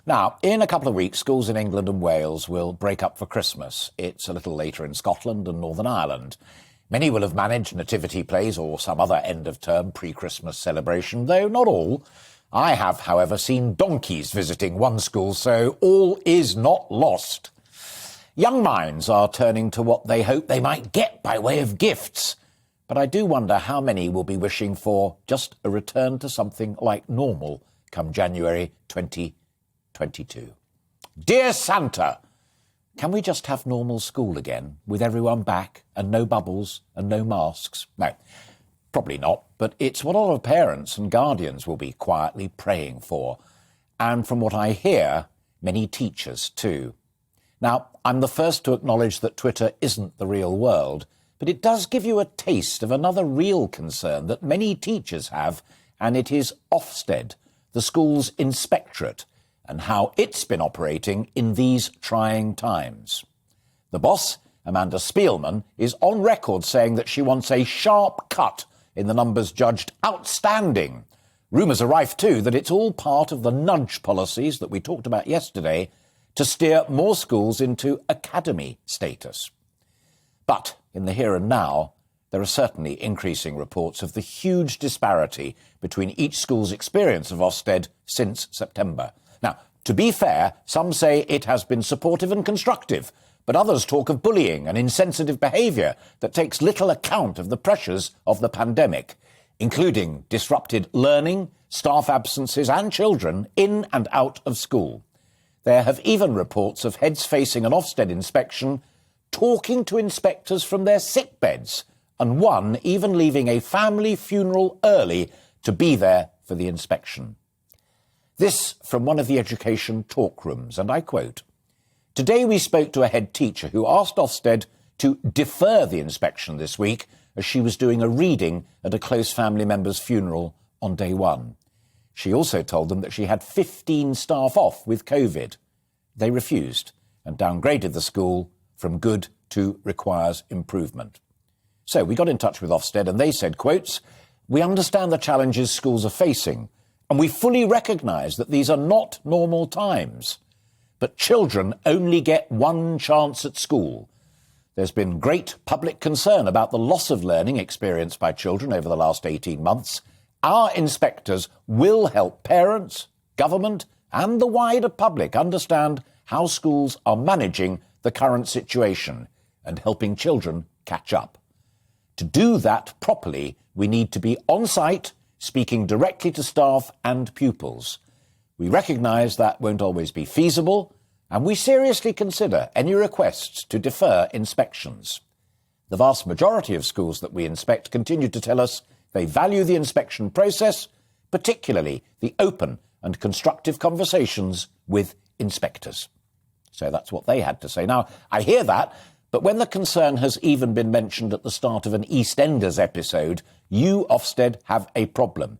Now, in a couple of weeks, schools in England and Wales will break up for Christmas. It's a little later in Scotland and Northern Ireland. Many will have managed nativity plays or some other end-of-term pre-Christmas celebration, though not all. I have, however, seen donkeys visiting one school, so all is not lost. Young minds are turning to what they hope they might get by way of gifts. But I do wonder how many will be wishing for just a return to something like normal come January 2022. Dear Santa, can we just have normal school again, with everyone back and no bubbles and no masks? No, probably not, but it's what a lot of parents and guardians will be quietly praying for. And from what I hear, many teachers too. Now, I'm the first to acknowledge that Twitter isn't the real world, but it does give you a taste of another real concern that many teachers have, and it is Ofsted, the school's inspectorate, and how it's been operating in these trying times. The boss, Amanda Spielman, is on record saying that she wants a sharp cut in the numbers judged outstanding. Rumours are rife, too, that it's all part of the nudge policies that we talked about yesterday to steer more schools into academy status. But in the here and now, there are certainly increasing reports of the huge disparity between each school's experience of Ofsted since September. Now, to be fair, some say it has been supportive and constructive, but others talk of bullying and insensitive behaviour that takes little account of the pressures of the pandemic, including disrupted learning, staff absences and children in and out of school. There have even reports of heads facing an Ofsted inspection talking to inspectors from their sick beds, and one even leaving a family funeral early to be there for the inspection. This from one of the education talk rooms, and I quote, "Today we spoke to a head teacher who asked Ofsted to defer the inspection this week as she was doing a reading at a close family member's funeral on day one. She also told them that she had 15 staff off with COVID. They refused and downgraded the school from good to requires improvement." So we got in touch with Ofsted and they said, quotes, "We understand the challenges schools are facing and we fully recognise that these are not normal times. But children only get one chance at school. There's been great public concern about the loss of learning experienced by children over the last 18 months. Our inspectors will help parents, government and the wider public understand how schools are managing the current situation and helping children catch up. To do that properly, we need to be on site, speaking directly to staff and pupils. We recognise that won't always be feasible, and we seriously consider any requests to defer inspections. The vast majority of schools that we inspect continue to tell us they value the inspection process, particularly the open and constructive conversations with inspectors." So that's what they had to say. Now, I hear that, but when the concern has even been mentioned at the start of an EastEnders episode, you, Ofsted, have a problem.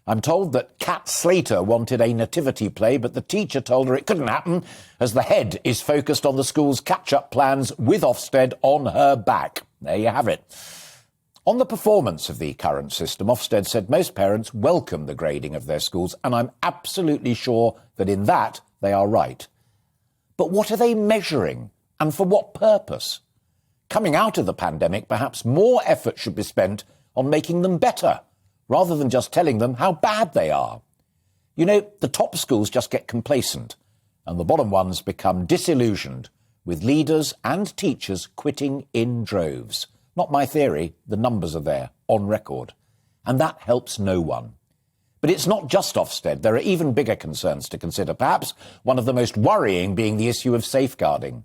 I'm told that Kat Slater wanted a nativity play, but the teacher told her it couldn't happen as the head is focused on the school's catch-up plans with Ofsted on her back. There you have it. On the performance of the current system, Ofsted said most parents welcome the grading of their schools, and I'm absolutely sure that in that they are right. But what are they measuring, and for what purpose? Coming out of the pandemic, perhaps more effort should be spent on making them better, rather than just telling them how bad they are. You know, the top schools just get complacent, and the bottom ones become disillusioned, with leaders and teachers quitting in droves. Not my theory, the numbers are there, on record. And that helps no one. But it's not just Ofsted, there are even bigger concerns to consider, perhaps one of the most worrying being the issue of safeguarding.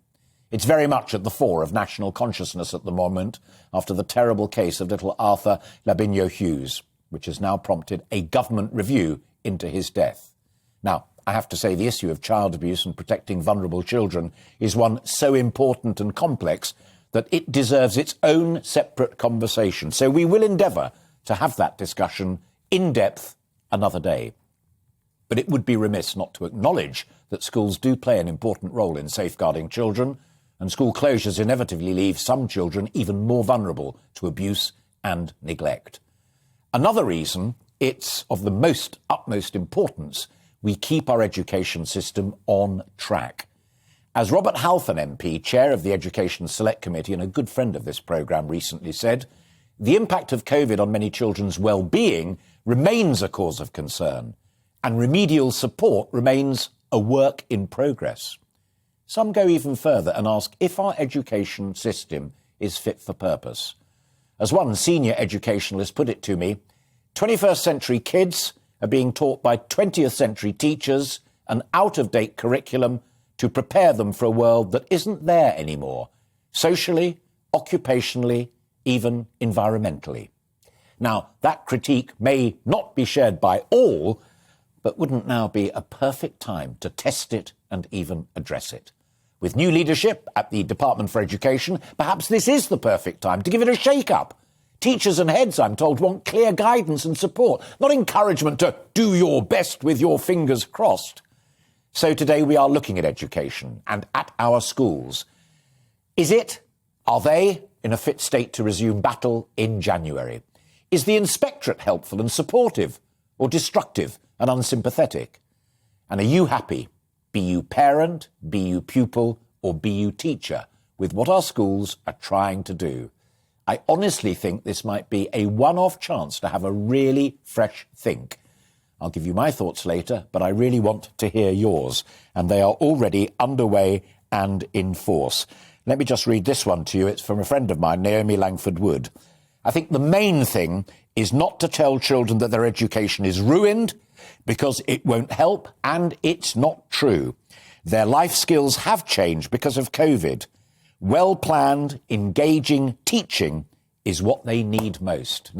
It's very much at the fore of national consciousness at the moment, after the terrible case of little Arthur Labinio-Hughes, which has now prompted a government review into his death. Now, I have to say the issue of child abuse and protecting vulnerable children is one so important and complex that it deserves its own separate conversation. So we will endeavour to have that discussion in depth another day. But it would be remiss not to acknowledge that schools do play an important role in safeguarding children, and school closures inevitably leave some children even more vulnerable to abuse and neglect. Another reason it's of the utmost importance we keep our education system on track. As Robert Halfon MP, chair of the Education Select Committee and a good friend of this programme, recently said, the impact of COVID on many children's well-being remains a cause of concern, and remedial support remains a work in progress. Some go even further and ask if our education system is fit for purpose. As one senior educationalist put it to me, 21st century kids are being taught by 20th century teachers an out-of-date curriculum to prepare them for a world that isn't there anymore, socially, occupationally, even environmentally. Now, that critique may not be shared by all, but wouldn't now be a perfect time to test it and even address it? With new leadership at the Department for Education, perhaps this is the perfect time to give it a shake-up. Teachers and heads, I'm told, want clear guidance and support, not encouragement to do your best with your fingers crossed. So today we are looking at education and at our schools. Are they in a fit state to resume battle in January? Is the inspectorate helpful and supportive, or destructive and unsympathetic? And are you happy, be you parent, be you pupil, or be you teacher, with what our schools are trying to do? I honestly think this might be a one-off chance to have a really fresh think. I'll give you my thoughts later, but I really want to hear yours, and they are already underway and in force. Let me just read this one to you. It's from a friend of mine, Naomi Langford-Wood. I think the main thing is not to tell children that their education is ruined, because it won't help, and it's not true. Their life skills have changed because of COVID. Well-planned, engaging teaching is what they need most.